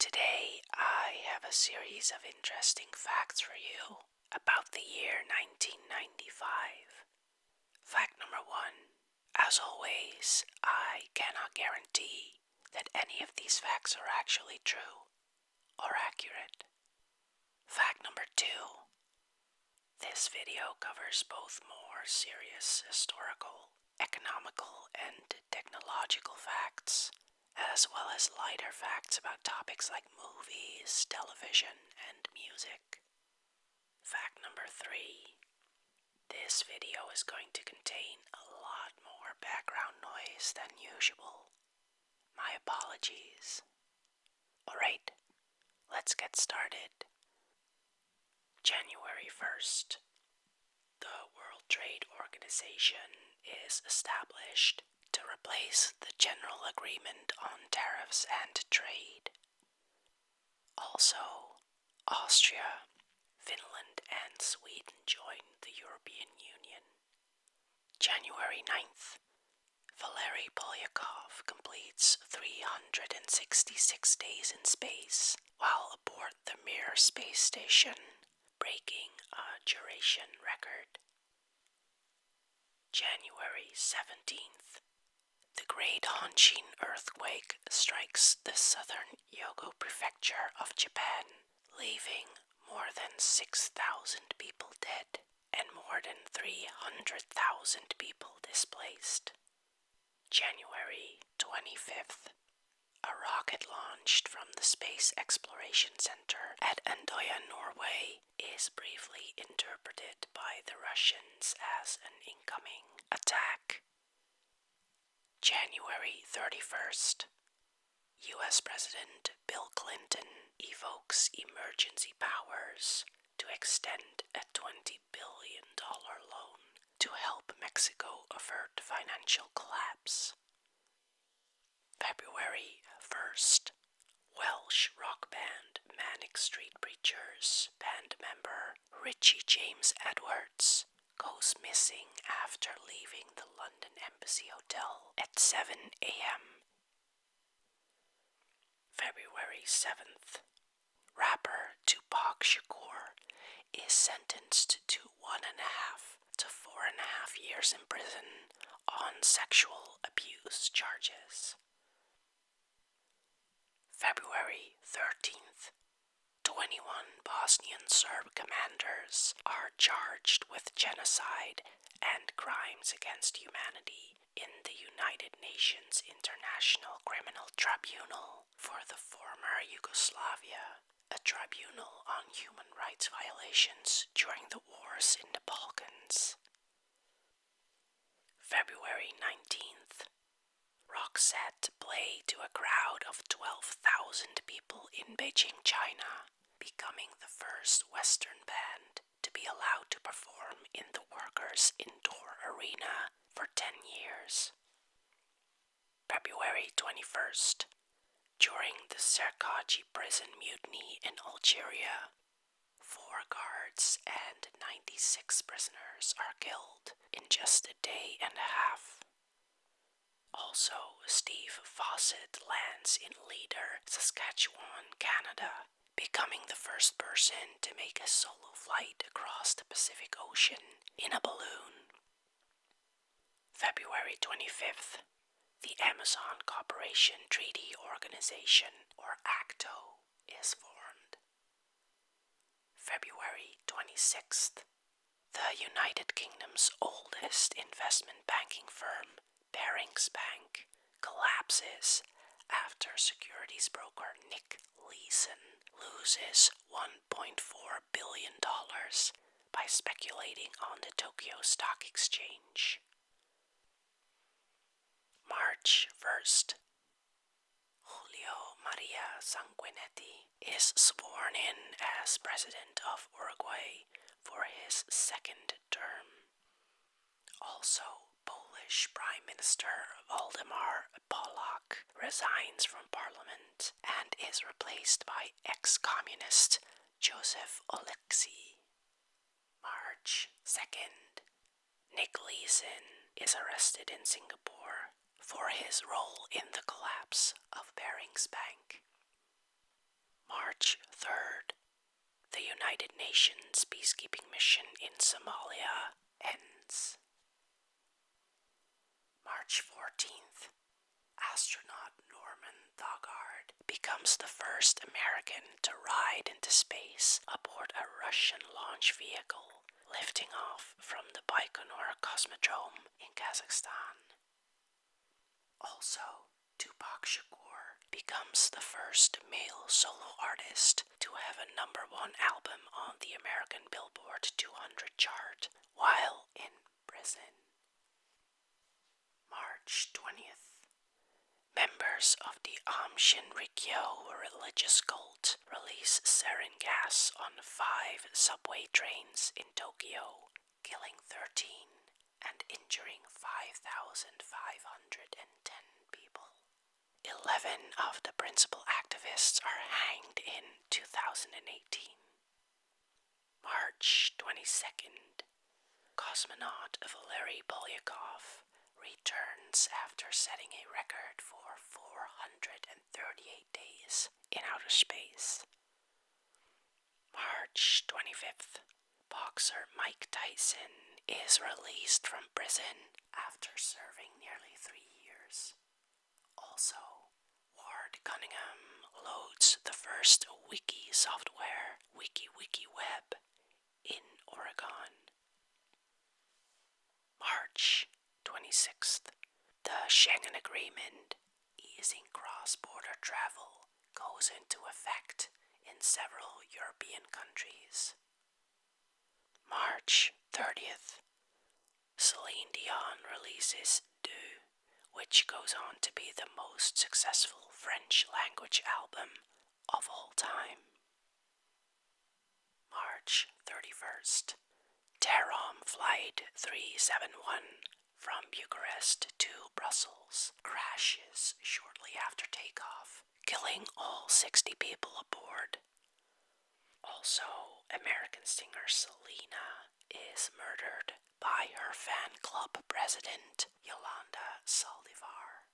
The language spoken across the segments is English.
Today I have a series of interesting facts for you about the year 1995. Fact number 1. As always, I cannot guarantee that any of these facts are actually true or accurate. Fact number 2. This video covers both more serious historical, economical, and technological facts, as well as lighter facts about topics like movies, television, and music. Fact number 3. This video is going to contain a lot more background noise than usual. My apologies. Alright, let's get started. January 1st. The World Trade Organization is established to replace the General Agreement on Tariffs and Trade. Also, Austria, Finland, and Sweden join the European Union. January 9th. Valery Polyakov completes 366 days in space while aboard the Mir space station, breaking a duration record. January 17th. The Great Hanshin earthquake strikes the southern Hyogo prefecture of Japan, leaving more than 6,000 people dead and more than 300,000 people displaced. January 25th. A rocket launched from the Space Exploration Center at Andøya, Norway, is briefly interpreted by the Russians as an incoming attack. January 31st. U.S. President Bill Clinton evokes emergency powers to extend a $20 billion loan to help Mexico avert financial collapse. February 1st. Welsh rock band Manic Street Preachers band member Richie James Edwards goes missing after leaving the London Embassy Hotel at 7 a.m. February 7th. Rapper Tupac Shakur is sentenced to 1.5 to 4.5 years in prison on sexual abuse charges. February 13th. 21 Bosnian Serb commanders are charged with genocide and crimes against humanity in the United Nations International Criminal Tribunal for the former Yugoslavia, a tribunal on human rights violations during the wars in the Balkans. February 19th. Roxette play to a crowd of 12,000 people in Beijing, China, becoming the first Western band to be allowed to perform in the workers' indoor arena for 10 years. February 21st. During the Serkaji prison mutiny in Algeria, 4 guards and 96 prisoners are killed in just a day and a half. Also, Steve Fawcett lands in Leader, Saskatchewan, Canada, becoming the first person to make a solo flight across the Pacific Ocean in a balloon. February 25th. The Amazon Cooperation Treaty Organization, or ACTO, is formed. February 26th. The United Kingdom's oldest investment banking firm, Barings Bank, collapses after securities broker Nick Leeson loses $1.4 billion by speculating on the Tokyo Stock Exchange. March 1st. Julio Maria Sanguinetti is sworn in as President of Uruguay for his second term. Also, Polish Prime Minister Waldemar Polak resigns from Parliament and is replaced by ex-communist Joseph Oleksy. March 2nd. Nick Leeson is arrested in Singapore for his role in the collapse of Barings Bank. March 3rd. The United Nations peacekeeping mission in Somalia ends. March 14th. Astronaut Norman Thagard becomes the first American to ride into space aboard a Russian launch vehicle, lifting off from the Baikonur Cosmodrome in Kazakhstan. Also, Tupac Shakur becomes the first male solo artist to have a #1 album on the American Billboard 200 chart while in prison. March 20th. Members of the Aum Shinrikyo religious cult release sarin gas on 5 subway trains in Tokyo, killing 13 and injuring 5,510 people. 11 of the principal activists are hanged in 2018. March 22nd. Cosmonaut Valery Polyakov returns after setting a record for 438 days in outer space. March 25th. Boxer Mike Tyson is released from prison after serving nearly 3 years. Also, Ward Cunningham loads the first wiki software, WikiWeb, in Oregon. March 26th. The Schengen Agreement, easing cross-border travel, goes into effect in several European countries. March 30th. Celine Dion releases Deux, which goes on to be the most successful French-language album of all time. March 31st. Tehran Flight 371 from Bucharest to Brussels crashes shortly after takeoff, killing all 60 people aboard. Also, American singer Selena is murdered by her fan club president, Yolanda Saldivar.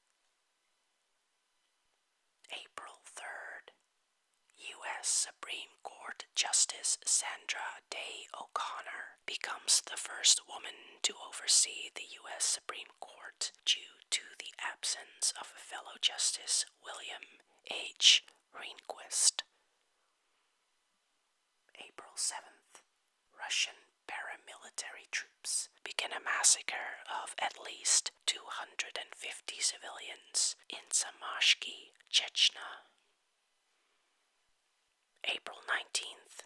April 3rd. U.S. Supreme Court Justice Sandra Day O'Connor becomes the first woman to oversee the U.S. Supreme Court due to the absence of fellow Justice William H. Rehnquist. April 7th. Russian paramilitary troops begin a massacre of at least 250 civilians in Samashki, Chechnya. April 19th.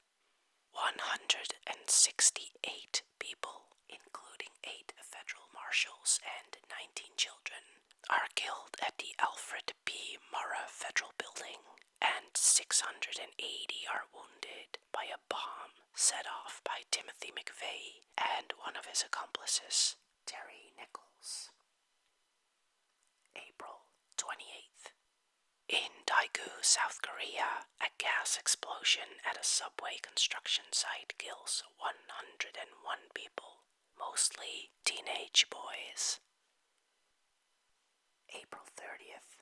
168 people, including 8 federal marshals and 19 children, are killed at the Alfred P. Murrah Federal Building, and 680 are wounded by a bomb set off by Timothy McVeigh and one of his accomplices, Terry Nichols. April 28th. In Daegu, South Korea, a gas explosion at a subway construction site kills 101 people, mostly teenage boys. April 30th.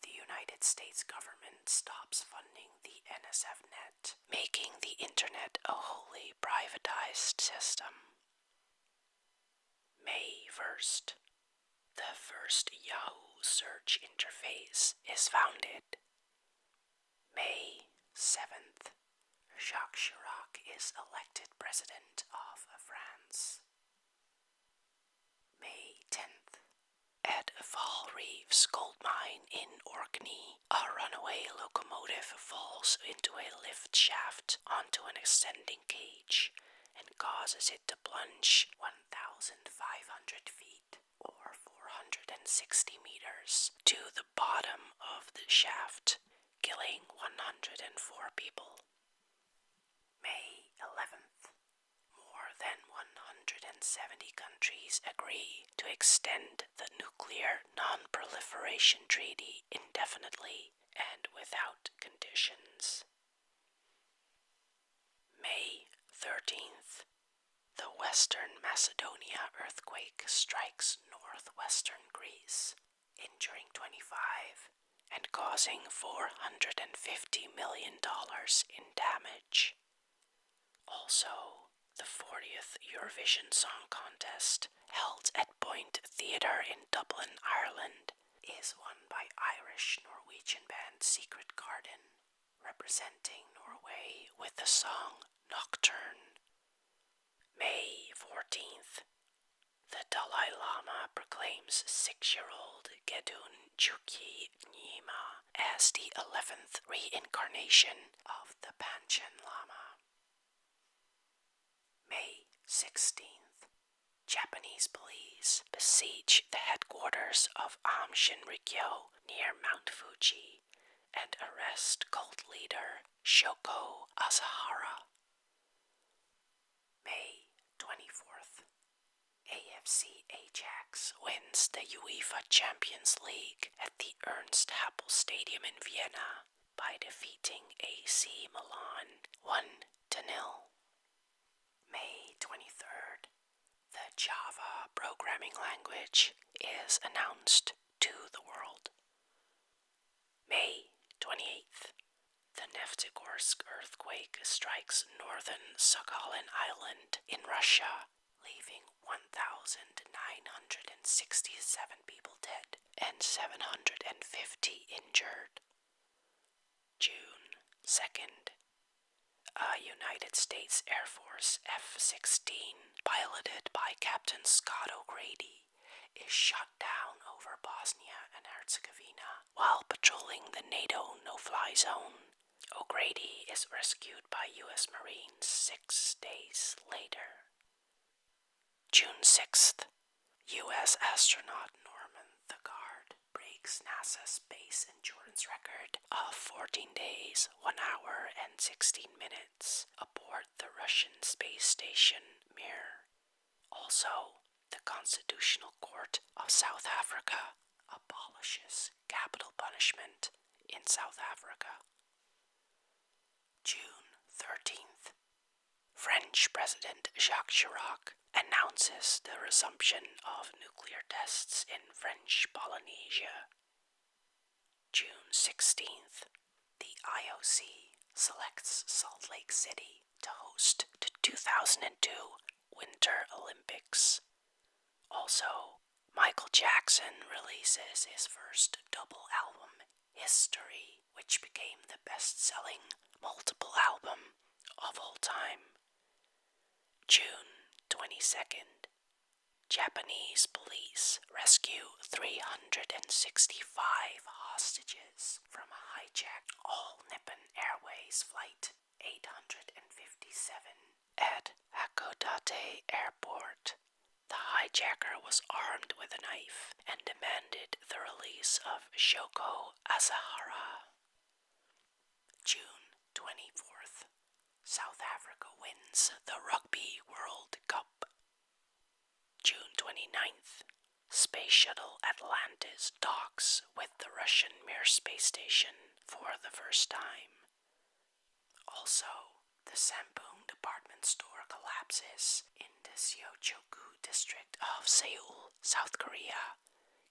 The United States government stops funding the NSF-Net, making the internet a wholly privatized system. May 1st. The first Yahoo search interface is founded. May 7th. Jacques Chirac is elected president of France. May 10th. At Fall Reef's gold mine in Orkney, a runaway locomotive falls into a lift shaft onto an extending cage and causes it to plunge 1,500 feet, or 460 meters, to the bottom of the shaft, killing 104 people. May 11th. More than 170 countries agree to extend the Nuclear Nonproliferation Treaty indefinitely and without conditions. May 13th. The Western Macedonia earthquake strikes northwestern Greece, injuring 25 and causing $450 million in damage. Also, the 40th Eurovision Song Contest, held at Point Theatre in Dublin, Ireland, is won by Irish-Norwegian band Secret Garden, representing Norway with the song Nocturne. May 14th. The Dalai Lama proclaims 6-year-old Gedun Chukyi Nyima as the 11th reincarnation of the Panchen Lama. May 16th. Japanese police besiege the headquarters of Aum Shinrikyo near Mount Fuji and arrest cult leader Shoko Asahara. May 24th. AFC Ajax wins the UEFA Champions League at the Ernst Happel Stadium in Vienna by defeating AC Milan 1-0. May 23rd. The Java programming language is announced to the world. May 28th. The Neftegorsk earthquake strikes northern Sakhalin Island in Russia, leaving 1,967 people dead and 750 injured. June 2nd. A United States Air Force F-16, piloted by Captain Scott O'Grady, is shot down over Bosnia and Herzegovina while patrolling the NATO no-fly zone. O'Grady is rescued by U.S. Marines 6 days later. June 6th. U.S. astronaut Norman Thagard breaks NASA's space endurance record of 14 days, 1 hour, and 16 minutes aboard the Russian space station Mir. Also, the Constitutional Court of South Africa abolishes capital punishment in South Africa. June 13th. French President Jacques Chirac announces the resumption of nuclear tests in French Polynesia. June 16th. The IOC selects Salt Lake City to host the 2002 Winter Olympics. Also, Michael Jackson releases his first double album, History, which became the best-selling multiple album of all time. June 22nd. Japanese police rescue 365 hostages from a hijacked All-Nippon Airways flight 857 at Hakodate Airport. The hijacker was armed with a knife and demanded the release of Shoko Asahara. June 24th. South Africa wins the Rugby World Cup. June 29th. Space Shuttle Atlantis docks with the Russian Mir space station for the first time. Also, the Sampoong department store collapses in the Seochogu district of Seoul, South Korea,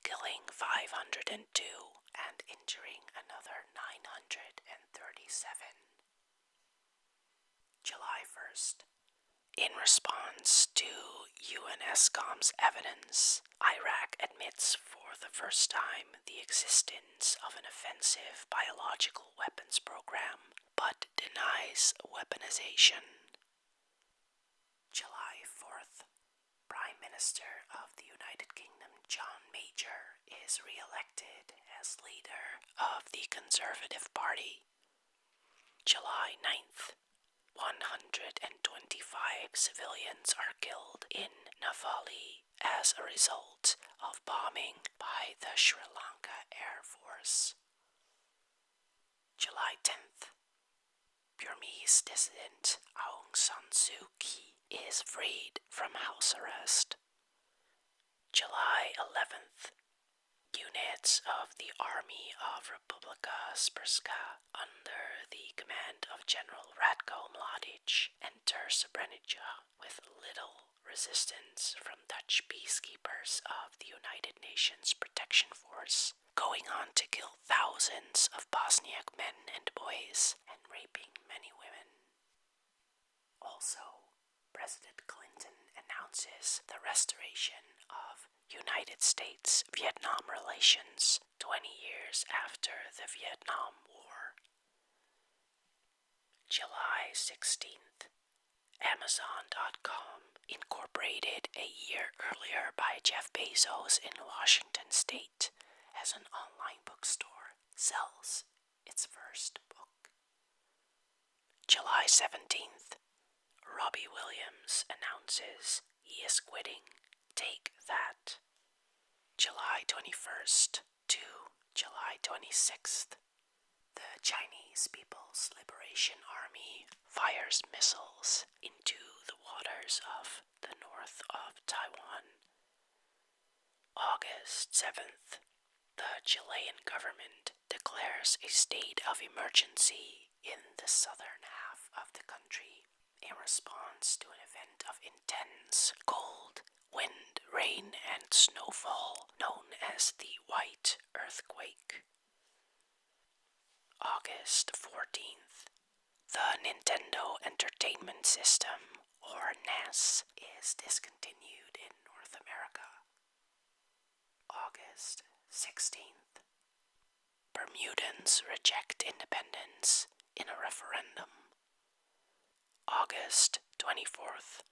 killing 502 and injuring another 937. July 1st. In response to UNSCOM's evidence, Iraq admits for the first time the existence of an offensive biological weapons program, but denies weaponization. July 4th. Prime Minister of the United Kingdom John Major is re-elected as leader of the Conservative Party. July 9th. 125 civilians are killed in Navali as a result of bombing by the Sri Lanka Air Force. July 10th. Burmese dissident Aung San Suu Kyi is freed from house arrest. July 11th. Units of the Army of Republika Srpska under the command of General Ratko Mladic enter Srebrenica with little resistance from Dutch peacekeepers of the United Nations Protection Force, going on to kill thousands of Bosniak men and boys and raping many women. Also, President Clinton announces the restoration of United States-Vietnam relations 20 years after the Vietnam War. July 16th, Amazon.com, incorporated a year earlier by Jeff Bezos in Washington State as an online bookstore, sells its first book. July 17th, Robbie Williams announces he is quitting Take That. July 21st to July 26th, the Chinese People's Liberation Army fires missiles into the waters of the north of Taiwan. August 7th, the Chilean government declares a state of emergency in the southern half of the country in response to an event of intense cold, wind, rain, and snowfall known as the White Earthquake. August 14th, the Nintendo Entertainment System, or NES, is discontinued in North America. August 16th, Bermudans reject independence in a referendum. August 24th,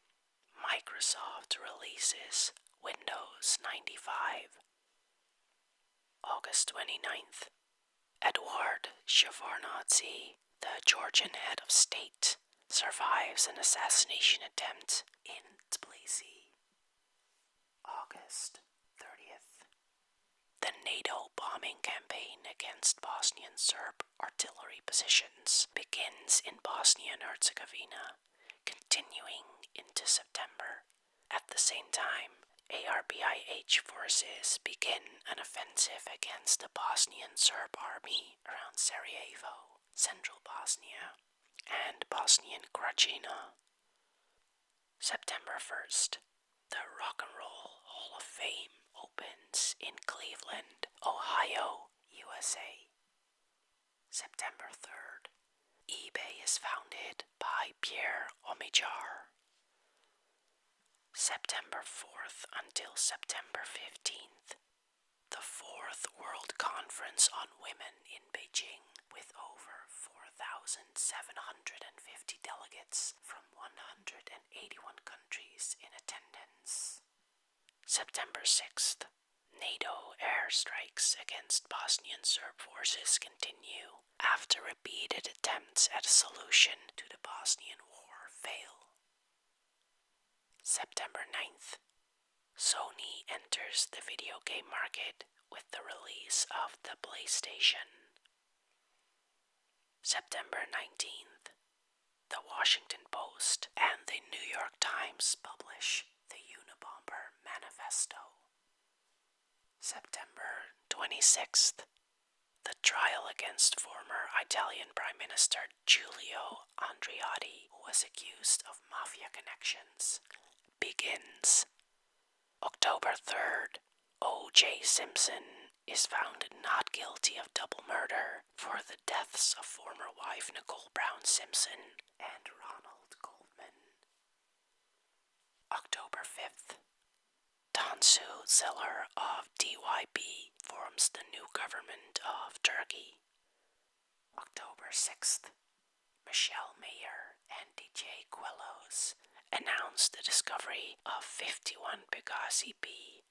Microsoft releases Windows 95. August 29th, Eduard Shevardnadze, the Georgian head of state, survives an assassination attempt in Tbilisi. August 30th, the NATO bombing campaign against Bosnian Serb artillery positions begins in Bosnia and Herzegovina, continuing into September. At the same time, ARBIH forces begin an offensive against the Bosnian Serb army around Sarajevo, central Bosnia, and Bosnian Krajina. September 1st, the Rock and Roll Hall of Fame opens in Cleveland, Ohio, USA. September 3rd, eBay is founded by Pierre Omidyar. September 4th until September 15th, the 4th World Conference on Women in Beijing, with over 4,750 delegates from 181 countries in attendance. September 6th, NATO airstrikes against Bosnian Serb forces continue after repeated attempts at a solution to the Bosnian War fail. September 9th, Sony enters the video game market with the release of the PlayStation. September 19th, the Washington Post and the New York Times publish the Unibomber Manifesto. September 26th, the trial against former Italian Prime Minister Giulio Andreotti, who was accused of mafia connections, begins. October 3rd, O.J. Simpson is found not guilty of double murder for the deaths of former wife Nicole Brown Simpson and Ronald Goldman. October 5th, Tansu Çiller of DYP forms the new government of Turkey. October 6th, Michelle Mayer and DJ Quellos announced the discovery of 51 Pegasi b,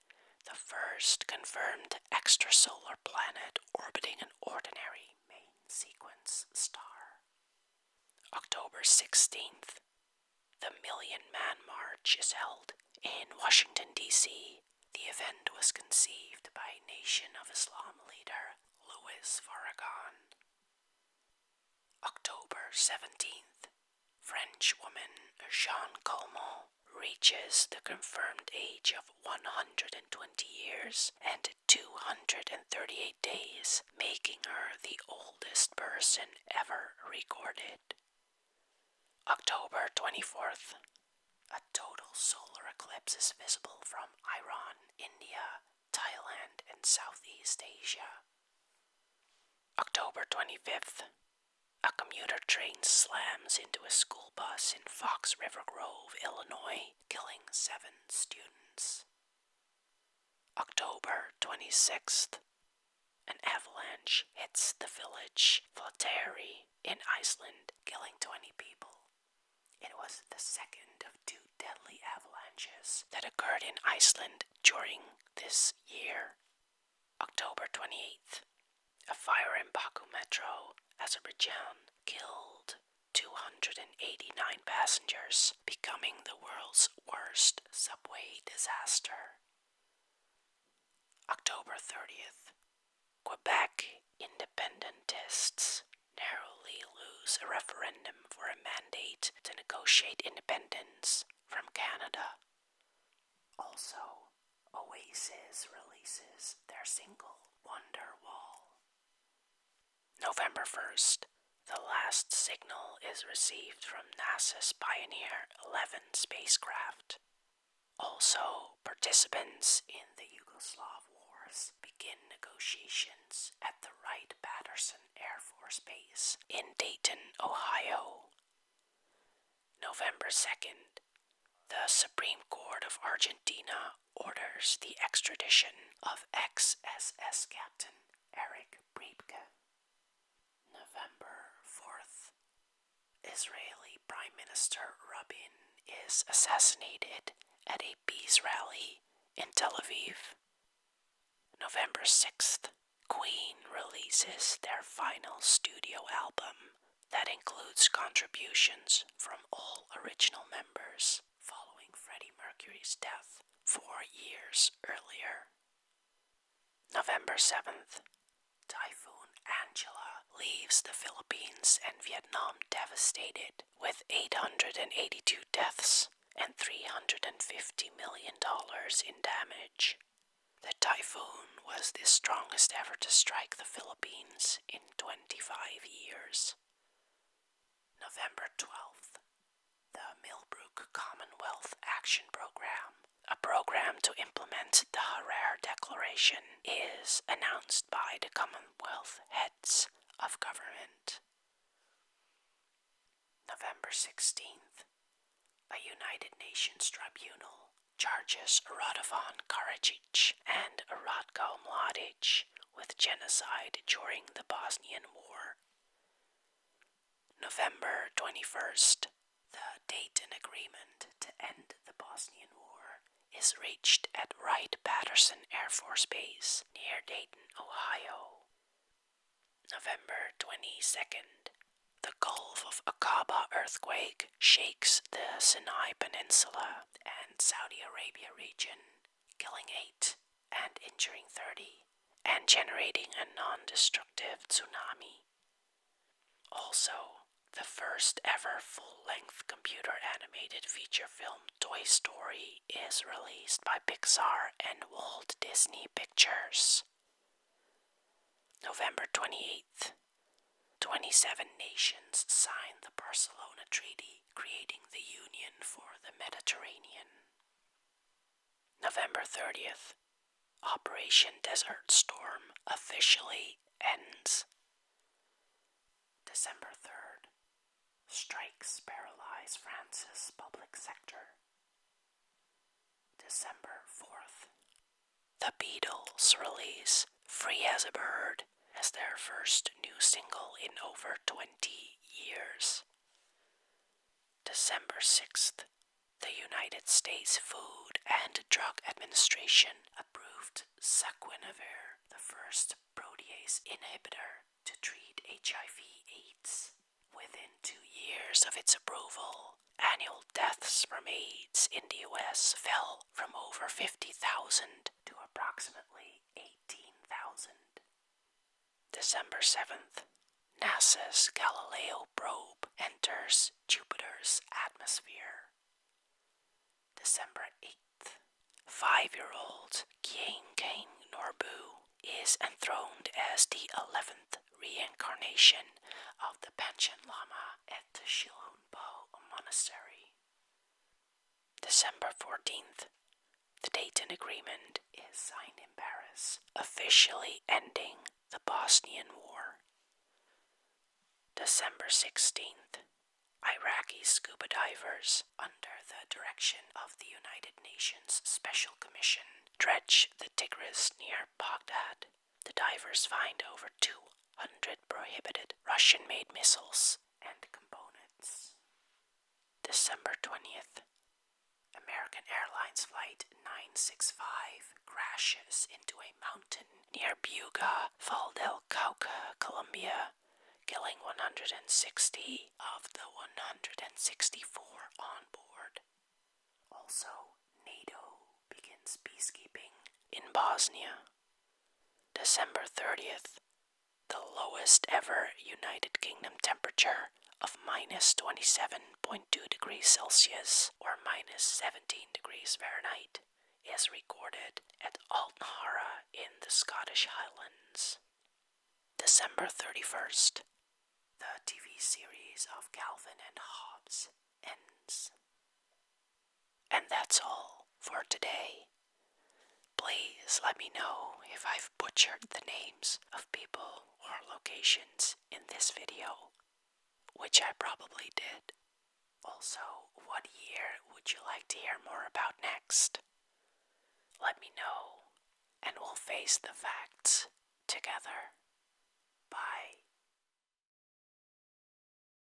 the first confirmed extrasolar planet orbiting an ordinary main sequence star. October 16th, the Million Man March is held in Washington, D.C. The event was conceived by Nation of Islam leader Louis Farrakhan. October 17th, French woman Jeanne Calment reaches the confirmed age of 120 years and 238 days, making her the oldest person ever recorded. October 24th. A total solar eclipse is visible from Iran, India, Thailand, and Southeast Asia. October 25th. A commuter train slams into a school bus in Fox River Grove, Illinois, killing 7 students. October 26th. An avalanche hits the village Flateyri in Iceland, killing 20 people. It was the second of 2 deadly avalanches that occurred in Iceland during this year. October 28th. A fire in Baku Metro, Azerbaijan, killed 289 passengers, becoming the world's worst subway disaster. October 30th. Quebec independentists narrowly lose a referendum for a mandate to negotiate independence from Canada. Also, Oasis releases their single Wonderwall. November 1st. The last signal is received from NASA's Pioneer 11 spacecraft. Also, participants in the Yugoslav Wars begin negotiations at the Wright-Patterson Air Force Base in Dayton, Ohio. November 2nd. The Supreme Court of Argentina orders the extradition of ex-SS Captain Erich Priebke. November 4th. Israeli Prime Minister Rabin is assassinated at a peace rally in Tel Aviv. November 6th. Queen releases their final studio album that includes contributions from all original members following Freddie Mercury's death 4 years earlier. November 7th. Typhoon Angela leaves the Philippines and Vietnam devastated, with 882 deaths and $350 million in damage. The typhoon was the strongest ever to strike the Philippines in 25 years. November 12th. The Millbrook Commonwealth Action Program, a program to implement the Harar Declaration, is announced by the Commonwealth heads of government. November 16th. A United Nations tribunal charges Radovan Karadzic and Ratko Mladic with genocide during the Bosnian War. November 21st. The Dayton Agreement to end the Bosnian War is reached at Wright-Patterson Air Force Base near Dayton, Ohio. November 22nd. The Gulf of Aqaba earthquake shakes the Sinai Peninsula and Saudi Arabia region, killing 8 and injuring 30, and generating a non-destructive tsunami. Also, the first ever full-length computer-animated feature film Toy Story is released by Pixar and Walt Disney Pictures. November 28th. 27 nations signed the Barcelona Treaty, creating the Union for the Mediterranean. November 30th. Operation Desert Storm officially ends. December 3rd. Strikes paralyze France's public sector. December 4th. The Beatles release Free as a Bird as their first new single in over 20 years. December 6th. The United States Food and Drug Administration approved Saquinavir, the first protease inhibitor to treat HIV/AIDS. Within 2 years of its approval, annual deaths from AIDS in the US fell from over 50,000 to approximately 18,000. December 7th. NASA's Galileo probe enters Jupiter's atmosphere. December 8th. 5-year-old Kane Norbu is enthroned as the 11th reincarnation of the Panchen Lama at the Shilhunpo Monastery. December 14th. The Dayton Agreement is signed in Paris, officially ending the Bosnian War. December 16th. Iraqi scuba divers, under the direction of the United Nations Special Commission, dredge the Tigris near Baghdad. The divers find over 200 prohibited Russian-made missiles and components. December 20th. American Airlines Flight 965 crashes into a mountain near Buga, Val del Cauca, Colombia, killing 160 of the 164 on board. Also, NATO begins peacekeeping in Bosnia. December 30th. The lowest ever United Kingdom temperature of minus 27.2 degrees Celsius or minus 17 degrees Fahrenheit is recorded at Altnahara in the Scottish Highlands. December 31st. The TV series of Calvin and Hobbes ends. And that's all for today. Please let me know if I've butchered the names of people or locations in this video, which I probably did. Also, what year would you like to hear more about next? Let me know, and we'll face the facts together.